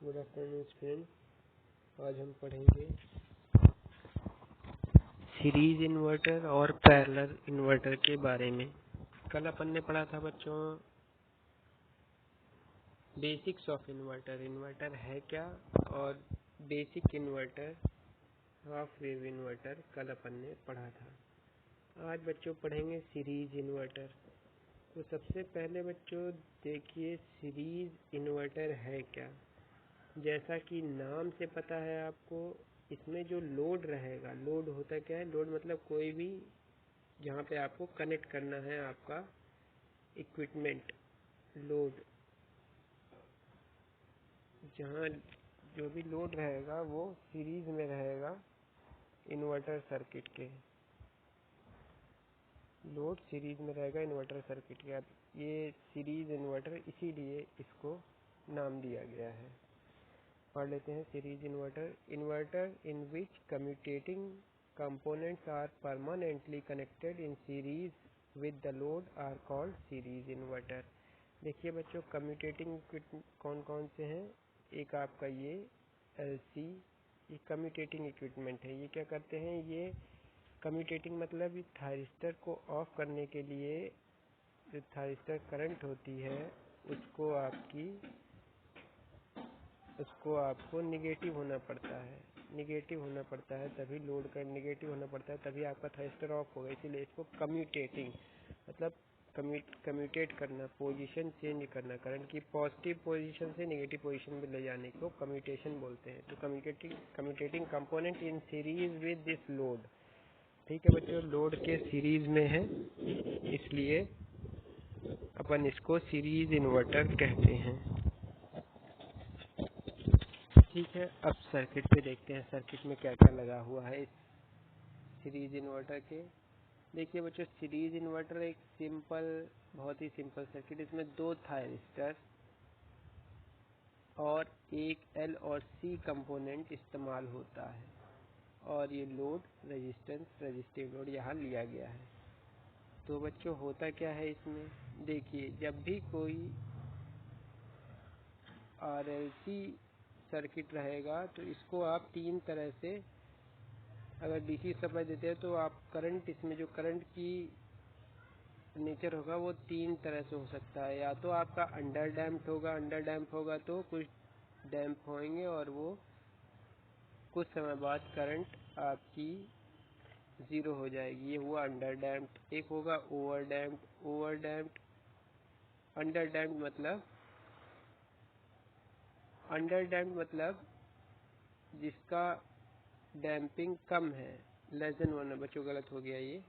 Good afternoon friend. आज हम पढ़ेंगे सीरीज इन्वर्टर और पैरेलल इन्वर्टर के बारे में। कल अपन ने पढ़ा था बच्चों बेसिक्स ऑफ इन्वर्टर, इन्वर्टर है क्या, और basic inverter, half wave inverter कल अपन ने पढ़ा था। आज बच्चों पढ़ेंगे सीरीज इन्वर्टर। तो सबसे पहले बच्चों देखिए सीरीज इन्वर्टर है क्या। जैसा कि नाम से पता है आपको, इसमें जो लोड रहेगा, लोड होता क्या है, लोड मतलब कोई भी जहाँ पे आपको कनेक्ट करना है आपका इक्विपमेंट, लोड, जहाँ जो भी लोड रहेगा वो सीरीज में रहेगा इन्वर्टर सर्किट के, लोड सीरीज में रहेगा इन्वर्टर सर्किट के। अब ये सीरीज इन्वर्टर इसीलिए इसको नाम दिया गया है। पढ़ लेते हैं series inverter. Inverter in which commutating components are permanently connected in series with the load are called series inverter। देखिए बच्चों कम्यूटेटिंग कौन कौन से हैं। एक आपका ये एलसी, ये कम्यूटेटिंग इक्विपमेंट है। ये क्या करते हैं, ये कम्यूटेटिंग मतलब थायरिस्टर को ऑफ करने के लिए जो थायरिस्टर करंट होती है उसको आपको निगेटिव होना पड़ता है, निगेटिव होना पड़ता है, तभी लोड का निगेटिव होना पड़ता है, तभी आपका थायरिस्टर ऑफ होगा। इसीलिए इसको कम्यूटेटिंग मतलब कम्यूटेट करना, पोजीशन चेंज करना, करंट की पॉजिटिव पोजीशन से नेगेटिव पोजीशन में ले जाने को कम्यूटेशन बोलते हैं। तो commutating component in series with this load. ठीक है बच्चों, लोड के सीरीज में है इसलिए अपन इसको सीरीज इन्वर्टर कहते हैं। ठीक है, अब सर्किट पे देखते हैं सर्किट में क्या क्या लगा हुआ है इस सीरीज इन्वर्टर के। देखिए बच्चों सीरीज इन्वर्टर एक सिंपल, बहुत ही सिंपल सर्किट। इसमें दो थायरिस्टर और एक एल और सी कंपोनेंट इस्तेमाल होता है, और ये लोड रेजिस्टिव लोड यहाँ लिया गया है। तो बच्चों होता क्या है इसमें, देखिए जब भी कोई आरएलसी सर्किट रहेगा तो इसको आप तीन तरह से, अगर डीसी सप्लाई देते हैं तो आप करंट, इसमें जो करंट की नेचर होगा वो तीन तरह से हो सकता है। या तो आपका अंडर डैम्प होगा तो कुछ डैम्प होंगे और वो कुछ समय बाद करंट आपकी ज़ीरो हो जाएगी, ये हुआ अंडर डैम्प। एक होगा ओवर डैम्प। अंडर डैम्प मतलब जिसका डैम्पिंग कम है, लेस देन 1। बच्चों गलत हो गया, ये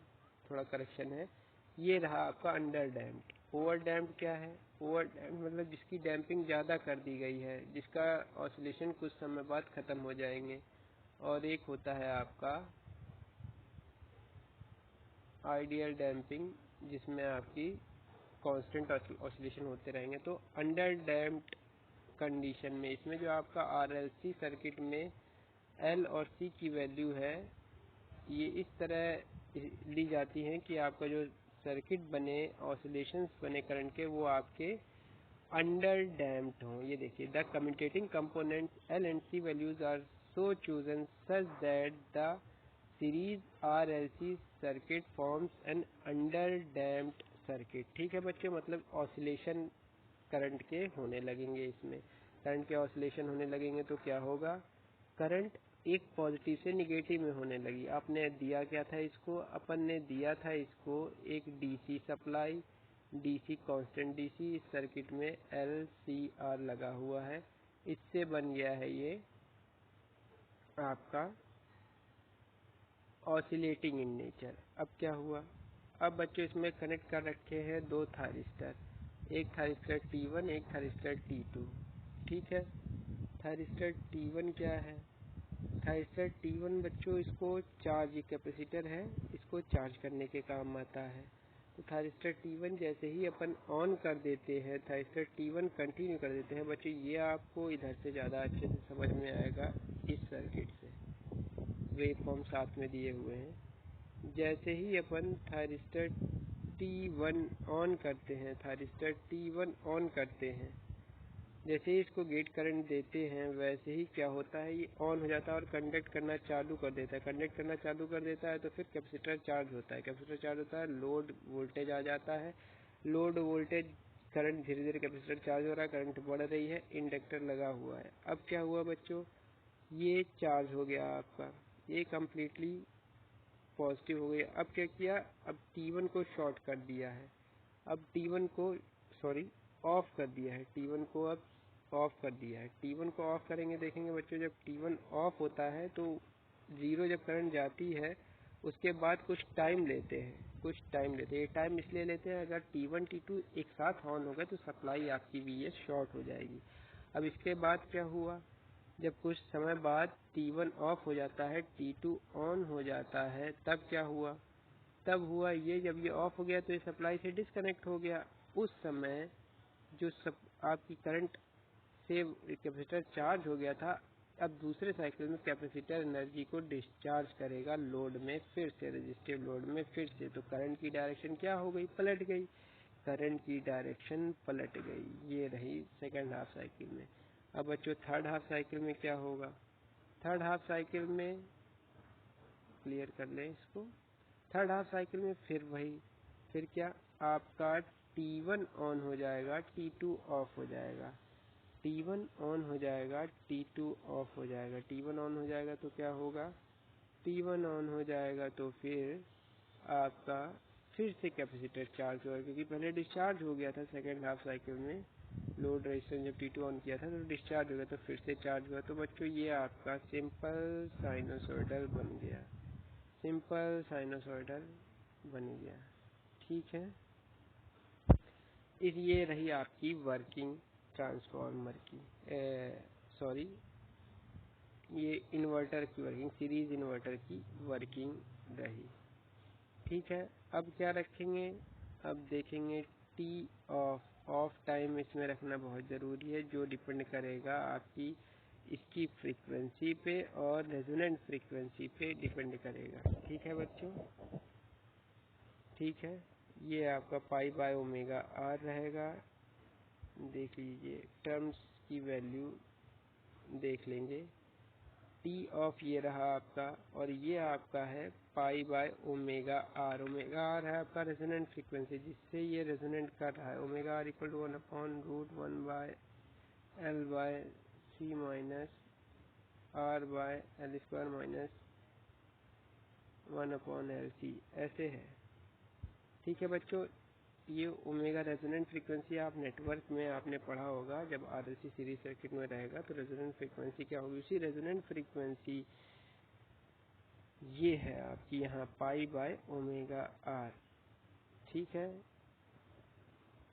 थोड़ा करेक्शन है। ये रहा आपका अंडर डैम्प। ओवर डैम्प क्या है, ओवर डैम्प मतलब जिसकी डैम्पिंग ज़्यादा कर दी गई है, जिसका ऑसिलेशन कुछ समय बाद ख़त्म हो जाएंगे। और एक होता है आपका आइडियल डैम्पिंग, जिसमें आपकी कांस्टेंट ऑसिलेशन होते रहेंगे। तो अंडर डैम्प्ड कंडीशन में इसमें जो आपका आरएलसी सर्किट में एल और सी की वैल्यू है, ये इस तरह ली जाती है कि आपका जो सर्किट बने, ऑसिलेशंस बने करंट के, वो आपके अंडर डैम्प्ड हों। ये देखिए the commutating components L and C values are so chosen such that the series RLC circuit forms an under damped circuit. ठीक है बच्चों, मतलब ऑसिलेशन करंट के होने लगेंगे, इसमें करंट के ऑसिलेशन होने लगेंगे तो क्या होगा, करंट एक पॉजिटिव से निगेटिव में होने लगी। आपने दिया क्या था इसको, अपन ने दिया था इसको एक DC supply, DC constant DC. इस सर्किट में एल सी आर लगा हुआ है, इससे बन गया है ये आपका ऑसिलेटिंग इन नेचर। अब क्या हुआ, अब बच्चों इसमें कनेक्ट कर रखे हैं दो थायरिस्टर, एक थायरिस्टर T1, एक थायरिस्टर T2। ठीक है, थायरिस्टर T1 क्या है, थायरिस्टर T1 बच्चों इसको चार्ज, कैपेसिटर है, इसको चार्ज करने के काम आता है। तो थायरिस्टर T1 जैसे ही अपन ऑन कर देते हैं, थायरिस्टर T1 कंटिन्यू कर देते हैं बच्चों, ये आपको इधर से ज़्यादा अच्छे से समझ में आएगा इस सर्किट से, वेवफॉर्म साथ में दिए हुए हैं। जैसे ही अपन थायरिस्टर T1 ऑन करते हैं, थायरिस्टर T1 ऑन करते हैं जैसे ही इसको गेट करंट देते हैं वैसे ही क्या होता है, ये ऑन हो जाता है और कंडक्ट करना चालू कर देता है। कंडक्ट करना चालू कर देता है तो फिर कैपेसिटर चार्ज होता है। कैपेसिटर चार्ज होता है, लोड वोल्टेज आ जाता है। लोड वोल्टेज, करंट धीरे धीरे कैपेसिटर चार्ज हो रहा है, करंट बढ़ रही है, इंडक्टर लगा हुआ है। अब क्या हुआ बच्चों, ये चार्ज हो गया आपका, ये कम्प्लीटली पॉजिटिव हो गया। अब क्या किया, अब T1 को शॉर्ट कर दिया है। अब T1 को ऑफ कर दिया है। T1 को अब ऑफ कर दिया है। T1 को ऑफ करेंगे, देखेंगे बच्चों जब T1 ऑफ होता है तो जीरो जब करंट जाती है उसके बाद कुछ टाइम लेते हैं, ये टाइम इसलिए लेते हैं अगर T1 T2 एक साथ ऑन हो गए तो सप्लाई आपकी VS शॉर्ट हो जाएगी। अब इसके बाद क्या हुआ, जब कुछ समय बाद T1 ऑफ हो जाता है, T2 ऑन हो जाता है, तब क्या हुआ, तब हुआ ये, जब ये ऑफ हो गया तो ये सप्लाई से डिस्कनेक्ट हो गया। उस समय जो आपकी करंट से कैपेसिटर चार्ज हो गया था, अब दूसरे साइकिल में कैपेसिटर एनर्जी को डिस्चार्ज करेगा लोड में, फिर से रेजिस्टिव लोड में फिर से। तो करंट की डायरेक्शन क्या हो गई, पलट गई। करंट की डायरेक्शन पलट गई, ये रही सेकेंड हाफ साइकिल में। अब बच्चों थर्ड हाफ साइकिल में क्या होगा, थर्ड हाफ साइकिल में क्लियर कर लें इसको। थर्ड हाफ साइकिल में फिर वही, फिर क्या, आपका T1 ऑन हो जाएगा, T2 ऑफ हो जाएगा। T1 ऑन हो जाएगा, T2 ऑफ हो जाएगा। T1 ऑन हो जाएगा तो क्या होगा, T1 ऑन हो जाएगा तो फिर आपका फिर से कैपेसिटर चार्ज होगा, क्योंकि पहले डिस्चार्ज हो गया था सेकेंड हाफ साइकिल में। लोड रेजिस्टेंस जब T2 ऑन किया था तो डिस्चार्ज हो गया, तो फिर से चार्ज हुआ। तो बच्चों ये आपका सिंपल साइनोसॉइडल बन गया, सिंपल साइनोसॉइडल बन गया। ठीक है, इस ये रही आपकी वर्किंग ट्रांसफार्मर की, ये इन्वर्टर की वर्किंग, सीरीज इन्वर्टर की वर्किंग रही। ठीक है, अब क्या रखेंगे, अब देखेंगे टी ऑफ टाइम इसमें रखना बहुत ज़रूरी है, जो डिपेंड करेगा आपकी इसकी फ्रीक्वेंसी पे और रेजोनेंट फ्रीक्वेंसी पे डिपेंड करेगा। ठीक है बच्चों, ठीक है, ये आपका π/ω/r रहेगा। देख लीजिए, टर्म्स की वैल्यू देख लेंगे। टी ऑफ ये रहा आपका, और ये आपका है π/ω/r। ω/r है आपका रेजोनेंट फ्रीक्वेंसी, जिससे ये रेजोनेंट कर रहा है। ω/r = 1/√1/L/c minus r/L² minus 1/LC, ऐसे है। ठीक है बच्चों, ये ओमेगा रेजोनेंट फ्रीक्वेंसी आप नेटवर्क में आपने पढ़ा होगा, जब RLC सीरीज सर्किट में रहेगा तो रेजोनेंट फ्रीक्वेंसी क्या होगी, उसी रेजोनेंट फ्रीक्वेंसी ये है आपकी यहाँ π/ω/r। ठीक है,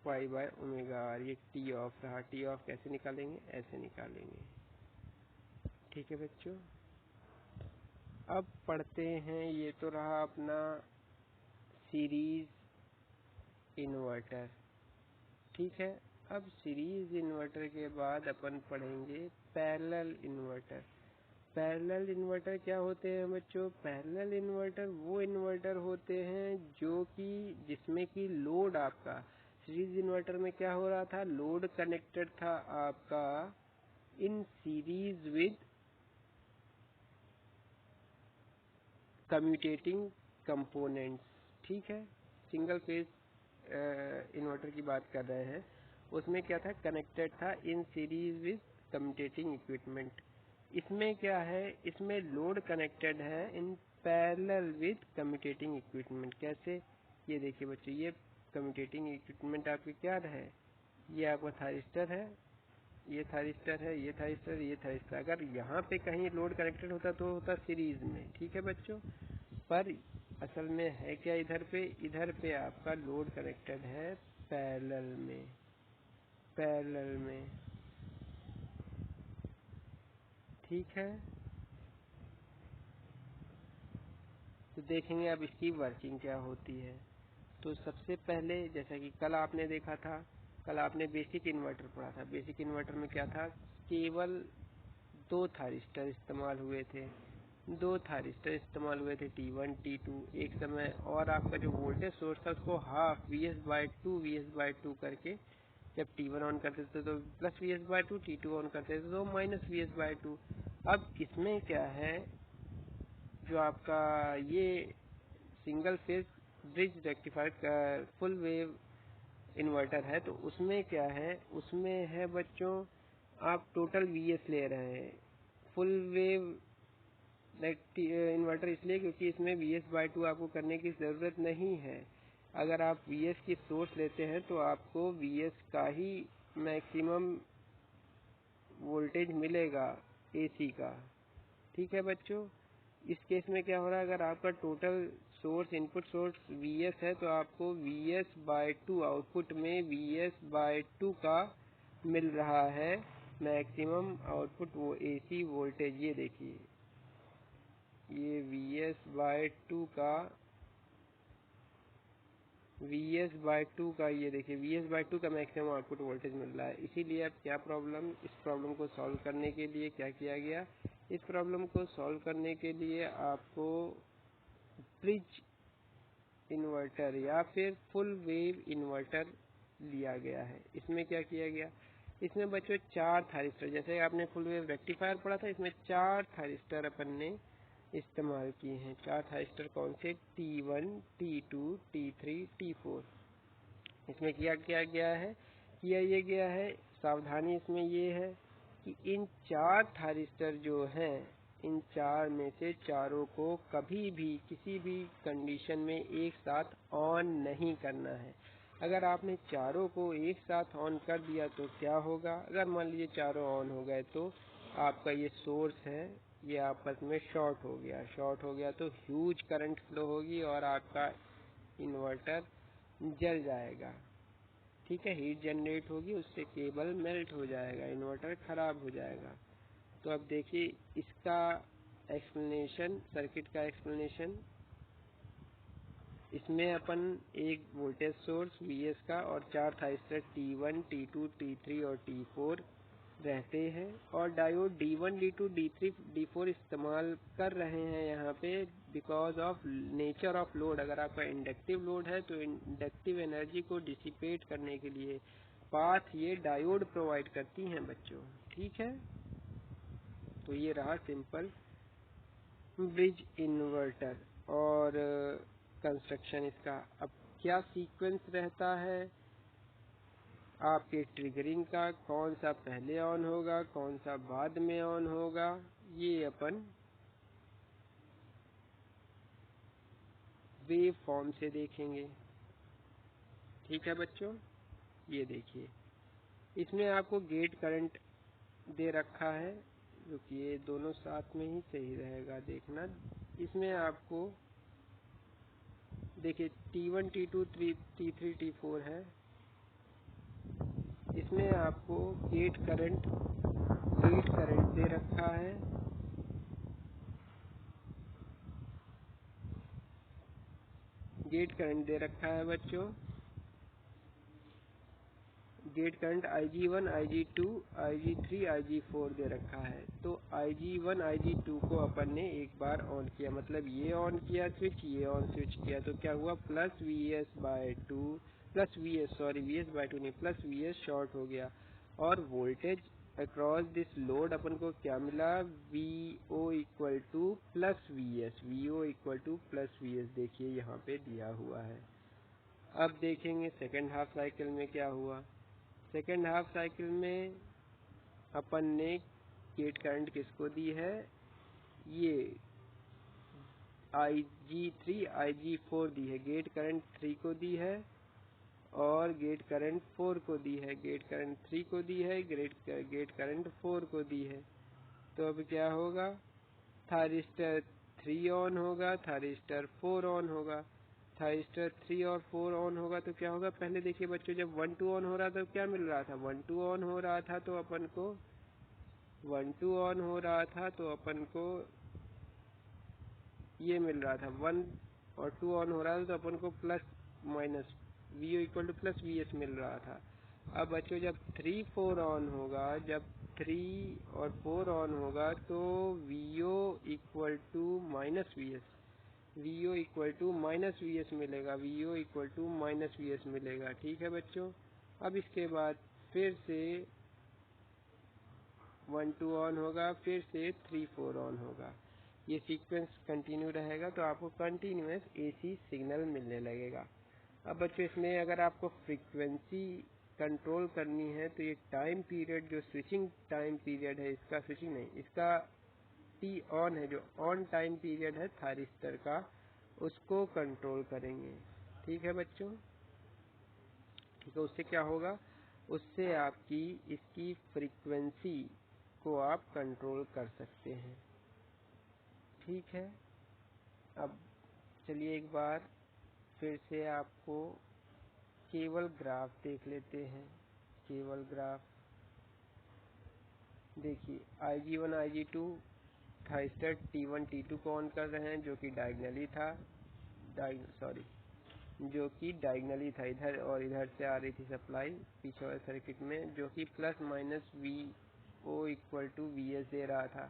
π/ω/r, ये टी ऑफ रहा। टी ऑफ कैसे निकालेंगे, ऐसे निकालेंगे। ठीक है बच्चों, अब पढ़ते हैं, ये तो रहा अपना सीरीज इन्वर्टर। ठीक है, अब सीरीज इन्वर्टर के बाद अपन पढ़ेंगे पैरेलल इन्वर्टर। पैरेलल इन्वर्टर क्या होते हैं बच्चों, पैरेलल इन्वर्टर वो इन्वर्टर होते हैं जो कि जिसमें कि लोड आपका, सीरीज इन्वर्टर में क्या हो रहा था, लोड कनेक्टेड था आपका इन सीरीज विद कम्यूटेटिंग कंपोनेंट्स। ठीक है, सिंगल फेज इन्वर्टर की बात कर रहे हैं, उसमें क्या था, कनेक्टेड था इन सीरीज विद कम्यूटेटिंग इक्विपमेंट। इसमें क्या है, इसमें लोड कनेक्टेड है in parallel with commutating equipment. कैसे, ये देखिए बच्चों, ये कम्यूटेटिंग इक्विपमेंट आपके क्या है, ये आपका थारिस्टर है, ये थारिस्टर है, ये थारिस्टर, ये थारिस्टर। अगर यहाँ पे कहीं लोड कनेक्टेड होता तो होता सीरीज में। ठीक है बच्चों, पर असल में है क्या, इधर पे आपका लोड कनेक्टेड है पैरेलल में, पैरेलल में। ठीक है, तो देखेंगे अब इसकी वर्किंग क्या होती है। तो सबसे पहले, जैसा कि कल आपने देखा था, कल आपने बेसिक इन्वर्टर पढ़ा था। बेसिक इन्वर्टर में क्या था, केवल दो थारिस्टर इस्तेमाल हुए थे, दो थारिस्टर इस्तेमाल हुए थे, T1 T2 एक समय, और आपका जो वोल्टेज सोर्स था उसको हाफ VS/2 VS/2 करके जब T1 ऑन करते थे तो प्लस Vs/2, T2 ऑन करते थे तो माइनस Vs/2। अब इसमें क्या है, जो आपका ये single phase bridge rectifier full wave inverter है, तो उसमें क्या है, उसमें है बच्चों आप टोटल Vs ले रहे हैं। फुल वेव इन्वर्टर इसलिए क्योंकि इसमें Vs/2 आपको करने की ज़रूरत नहीं है। अगर आप Vs की सोर्स लेते हैं तो आपको Vs का ही मैक्सिमम वोल्टेज मिलेगा AC का। ठीक है बच्चों, इस केस में क्या हो रहा है, अगर आपका total source input source Vs है तो आपको Vs/2 आउटपुट में Vs/2 का मिल रहा है मैक्सिमम आउटपुट वो AC वोल्टेज। ये देखिए, ये Vs/2 का ये देखिए Vs/2 का मैक्सिमम आउटपुट वोल्टेज मिल रहा है। इसीलिए अब क्या प्रॉब्लम, इस प्रॉब्लम को सॉल्व करने के लिए क्या किया गया, इस प्रॉब्लम को सॉल्व करने के लिए आपको ब्रिज इन्वर्टर या फिर फुल वेव इन्वर्टर लिया गया है। इसमें क्या किया गया, इसमें बच्चों 4 थायरिस्टर, जैसे आपने फुल वेव रेक्टिफायर पढ़ा था, इसमें 4 थायरिस्टर अपन ने इस्तेमाल किए हैं। 4 थायरिस्टर कौन से, T1, T2, T3, T4। इसमें किया ये गया है, सावधानी इसमें ये है कि इन 4 थायरिस्टर जो हैं, इन 4 में से चारों को कभी भी किसी भी कंडीशन में एक साथ ऑन नहीं करना है। अगर आपने चारों को एक साथ ऑन कर दिया तो क्या होगा, अगर मान लीजिए चारों ऑन हो गए तो आपका ये सोर्स है, ये आपस में शॉर्ट हो गया तो ह्यूज करंट फ्लो होगी और आपका इन्वर्टर जल जाएगा। ठीक है, हीट जनरेट होगी, उससे केबल मेल्ट हो जाएगा, इन्वर्टर खराब हो जाएगा। तो अब देखिए इसका एक्सप्लेनेशन, सर्किट का एक्सप्लेनेशन, इसमें अपन एक वोल्टेज सोर्स Vs का और 4 थायरिस्टर T1, T2, T3 और T4 रहते हैं और diode D1, D2, D3, D4 इस्तेमाल कर रहे हैं यहाँ पे because of nature of load. अगर आपका इंडक्टिव लोड है तो इंडक्टिव एनर्जी को डिसिपेट करने के लिए पाथ ये डायोड प्रोवाइड करती हैं बच्चों। ठीक है, तो ये रहा सिंपल ब्रिज इन्वर्टर और कंस्ट्रक्शन इसका। अब क्या सीक्वेंस रहता है आपके ट्रिगरिंग का, कौन सा पहले ऑन होगा, कौन सा बाद में ऑन होगा, ये अपन वेव फॉर्म से देखेंगे। ठीक है बच्चों, ये देखिए इसमें आपको गेट करंट दे रखा है, जो कि ये दोनों साथ में ही सही रहेगा देखना। इसमें आपको देखिए T1, T2, T3, T4 है, इसमें आपको गेट करंट दे रखा है। गेट करंट दे रखा है बच्चों, gate current Ig1, Ig2, Ig3, Ig4 दे रखा है। तो Ig1, Ig2 को अपन ने एक बार ऑन किया, मतलब ये ऑन किया स्विच, ये ऑन स्विच किया, तो क्या हुआ, प्लस Vs/2 नहीं, प्लस Vs शॉर्ट हो गया और वोल्टेज अक्रॉस दिस लोड अपन को क्या मिला, Vo equal two plus Vs। देखिए यहाँ पे दिया हुआ है। अब देखेंगे सेकेंड हाफ साइकिल में क्या हुआ। सेकेंड हाफ साइकिल में अपन ने गेट करंट किसको दी है, ये Ig3, Ig4 दी है, गेट करंट 3 को दी है और गेट करंट 4 को दी है, गेट करंट 3 को दी है, गेट करंट 4 को दी है। तो अब क्या होगा, थायरिस्टर 3 ऑन होगा, थायरिस्टर 4 ऑन होगा। थायरिस्टर 3 और 4 ऑन होगा तो क्या होगा, पहले देखिए बच्चों, जब 1 2 ऑन हो रहा था तो क्या मिल रहा था, 1 2 ऑन हो रहा था तो अपन को 1 2 ऑन हो रहा था तो अपन को ये मिल रहा था, 1 और 2 ऑन हो रहा था तो अपन को plus minus Vo equal two plus Vs मिल रहा था। अब बच्चों जब 3 4 ऑन होगा, जब 3 और 4 ऑन होगा तो Vo equal to minus Vs मिलेगा, Vo equal to minus Vs मिलेगा। ठीक है बच्चों, अब इसके बाद फिर से 1 2 ऑन होगा, फिर से 3 4 ऑन होगा। ये सीक्वेंस कंटिन्यू रहेगा तो आपको कंटिन्यूअस एसी सिग्नल मिलने लगेगा। अब बच्चों इसमें अगर आपको फ्रीक्वेंसी कंट्रोल करनी है तो ये टाइम पीरियड जो स्विचिंग टाइम पीरियड है, इसका स्विचिंग नहीं, इसका टी ऑन है, जो ऑन टाइम पीरियड है थारिस्टर का, उसको कंट्रोल करेंगे। ठीक है बच्चों, ठीक है। उससे क्या होगा, उससे आपकी इसकी फ्रीक्वेंसी को आप कंट्रोल कर सकते हैं। ठीक है। अब चलिए एक बार फिर से आपको केवल ग्राफ देख लेते हैं। केवल ग्राफ देखिए, IG1 IG2 thyristor T1 T2 को ऑन कर रहे हैं, जो कि डायगनली था, जो कि डायगनली था, इधर और इधर से आ रही थी सप्लाई पीछे वाले सर्किट में, जो कि plus minus VO equal to VS दे रहा था,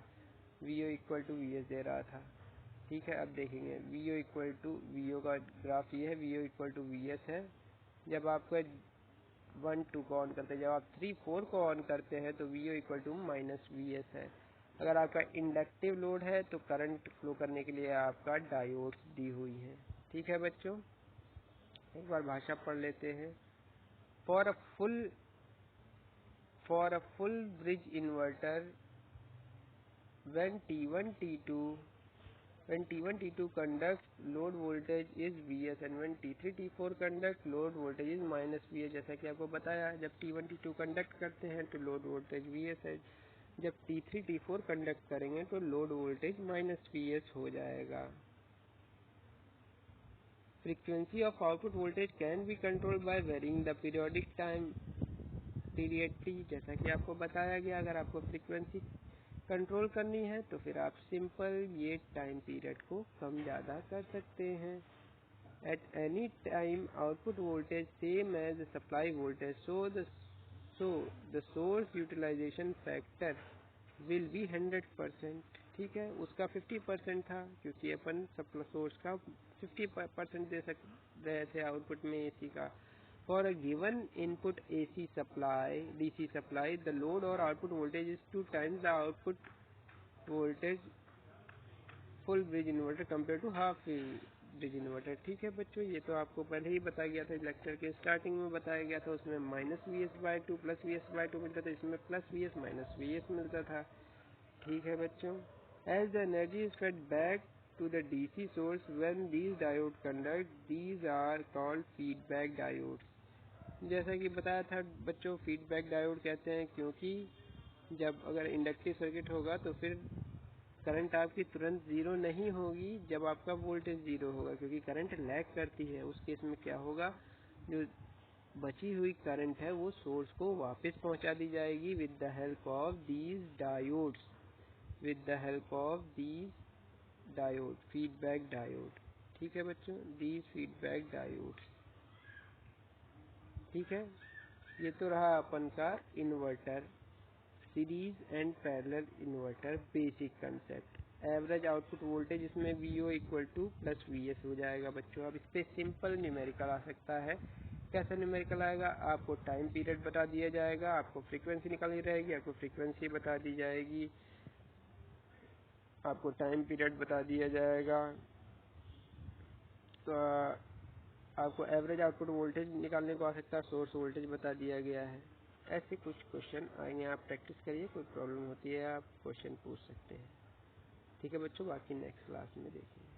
VO इक्वल टू VS दे रहा था। ठीक है। अब देखेंगे VO इक्वल टू VO का ग्राफ ये है, VO इक्वल टू VS है। जब आपको 1 2 को ऑन करते हैं, जब आप 3 4 को ऑन करते हैं तो VO equal to minus VS है। अगर आपका इंडक्टिव लोड है तो करंट फ्लो करने के लिए आपका डायोड्स दी हुई है। ठीक है बच्चों, एक बार भाषा पढ़ लेते हैं। For a full bridge inverter when T1 T2 conducts, load voltage is Vs, and when T3 T4 conduct, load voltage is minus Vs। जैसा कि आपको बताया, जब T1 T2 कंडक्ट करते हैं तो लोड वोल्टेज Vs है, जब T3 T4 कंडक्ट करेंगे तो लोड वोल्टेज माइनस Vs हो जाएगा। Frequency of output voltage can be controlled by varying the periodic time period T। जैसा कि आपको बताया गया, अगर आपको फ्रीक्वेंसी कंट्रोल करनी है तो फिर आप सिंपल ये टाइम पीरियड को कम ज़्यादा कर सकते हैं। At any time output voltage same as supply voltage, so the source utilisation factor will be 100%। ठीक है, उसका 50% था, क्योंकि अपन सोर्स का 50% दे रहे थे आउटपुट में एसी का। For a given input AC supply, DC supply, the load or output voltage is 2 times the output voltage full bridge inverter compared to half bridge inverter। ठीक है बच्चों, ये तो आपको पहले ही बताया गया था, लेक्चर के स्टार्टिंग में बताया गया था। उसमें माइनस VS/2 प्लस VS/2 मिलता था, इसमें प्लस VS माइनस VS मिलता था। ठीक है बच्चों। As the energy is fed back to the DC source when these diodes conduct, these are called feedback diodes। जैसा कि बताया था बच्चों, फीडबैक डायोड कहते हैं, क्योंकि जब अगर इंडक्टिव सर्किट होगा तो फिर करंट आपकी तुरंत जीरो नहीं होगी जब आपका वोल्टेज जीरो होगा, क्योंकि करंट लैग करती है। उस केस में क्या होगा, जो बची हुई करंट है वो सोर्स को वापस पहुंचा दी जाएगी with the help of these diodes, feedback diode. ठीक है बच्चों, दीज फीडबैक डायोड्स। ठीक है, ये तो रहा अपन का inverter, series and parallel inverter basic concept. Average output voltage इसमें VO equal two plus VS हो जाएगा बच्चों। अब इस पर सिंपल न्यूमेरिकल आ सकता है। कैसा न्यूमेरिकल आएगा, आपको टाइम पीरियड बता दिया जाएगा, आपको फ्रीक्वेंसी निकालनी रहेगी, आपको फ्रीक्वेंसी बता दी जाएगी, आपको टाइम पीरियड बता दिया जाएगा, तो आपको एवरेज आउटपुट वोल्टेज निकालने को आ सकता है, सोर्स वोल्टेज बता दिया गया है। ऐसे कुछ क्वेश्चन आएंगे, आप प्रैक्टिस करिए, कोई प्रॉब्लम होती है आप क्वेश्चन पूछ सकते हैं। ठीक है बच्चों, बाकी नेक्स्ट क्लास में देखेंगे।